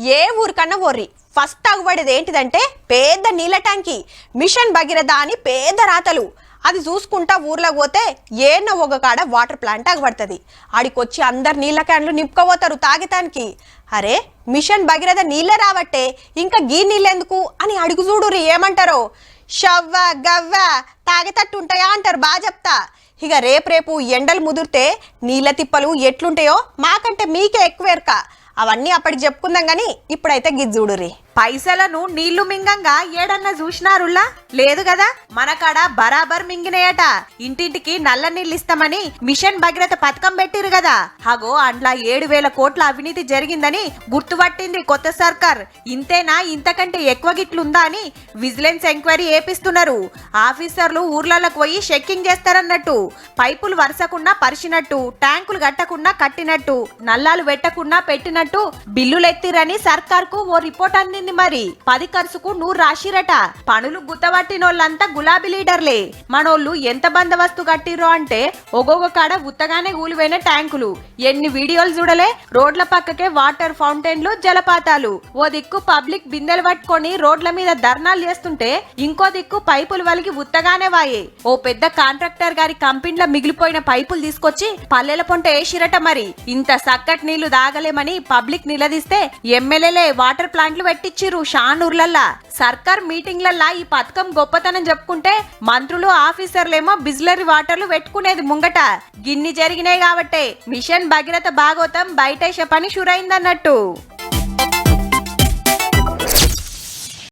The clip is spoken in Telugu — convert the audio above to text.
ఏ ఊరికన్నా ఓర్రి ఫస్ట్ అగుపడేది ఏంటిదంటే పెద్ద నీళ్ళ ట్యాంకి మిషన్ భగీరథ అని పేద రాతలు. అది చూసుకుంటా ఊర్లోకి పోతే ఏనో ఒక కాడ వాటర్ ప్లాంట్ అగబడుతుంది. ఆడికొచ్చి అందరు నీళ్ళ క్యాన్లు నింపుకోపోతారు తాగటానికి. అరే మిషన్ భగీరథ నీళ్ళే రావట్టే ఇంకా గీ నీళ్ళెందుకు అని అడుగు చూడుర్రి ఏమంటారో. షవ్వ గవ్వ తాగేటట్టు ఉంటాయా అంటారు. బాగా చెప్తా. ఇక రేపు ఎండలు ముదిరితే నీళ్ళ తిప్పలు ఎట్లుంటాయో మాకంటే మీకే ఎక్కువేరక. అవన్నీ అప్పటికి చెప్పుకుందాం గాని ఇప్పుడైతే గిజ్జుడురి. పైసలను నీళ్లు మింగంగా ఏడన్నా చూసినారులా లేదు కదా. మన కాడ బరాబర్ మింగినాయట. ఇంటింటికి నల్ల నీళ్ళు ఇస్తామని మిషన్ భగీరథ పథకం పెట్టిరు కదా. హగో అండ్లా 7,000 కోట్ల అవినీతి జరిగిందని గుర్తుపట్టింది కొత్త సర్కార్. ఇంతేనా ఇంతకంటే ఎక్కువ గిట్లుందా అని విజిలెన్స్ ఎంక్వైరీ ఏపిస్తున్నారు. ఆఫీసర్లు ఊర్లలోకి పోయి చెక్కింగ్ చేస్తారన్నట్టు. పైపులు వరుసకుండా పరిచినట్టు, ట్యాంకులు కట్టకుండా కట్టినట్టు, నల్లాలు పెట్టకుండా పెట్టినట్టు బిల్లులు ఎత్తిరని సర్కార్ కు ఓ రిపోర్ట్ అంది. మరి 10 ఖర్చుకు 100 రాశిరట. పనులు గుత్తబట్టినోళ్ళంతా గులాబీ లీడర్లే. మనోళ్ళు ఎంత బందోబస్తు కట్టిరో అంటే ఒగొగ కాడ ఉత్తగానే కూలిపోయిన ట్యాంకులు. ఎన్ని వీడియోలు చూడలే. రోడ్ల పక్కకే వాటర్ ఫౌంటైన్లు, జలపాతాలు. ఓ దిక్కు పబ్లిక్ బిందెలు పట్టుకొని రోడ్ల మీద ధర్నాలు చేస్తుంటే ఇంకో దిక్కు పైపులు వలిగి ఉత్తగానే వాయే. ఓ పెద్ద కాంట్రాక్టర్ గారి కంపెనీలో మిగిలిపోయిన పైపులు తీసుకొచ్చి పల్లెల పొంట వేసిరట. మరి ఇంత సక్కటి నీళ్లు దాగలేమని పబ్లిక్ నిలదీస్తే ఎమ్మెల్యేలే వాటర్ ప్లాంట్లు పెట్టి షానూర్లల్లా. సర్కార్ మీటింగ్లల్లా ఈ పథకం గొప్పతనం చెప్పుకుంటే మంత్రులు ఆఫీసర్లేమో బిజ్లరీ వాటర్లు పెట్టుకునేది ముంగట. గిన్ని జరిగినాయి కాబట్టే మిషన్ భగీరథ భాగోతం బయటేసే పని షురైందన్నట్టు.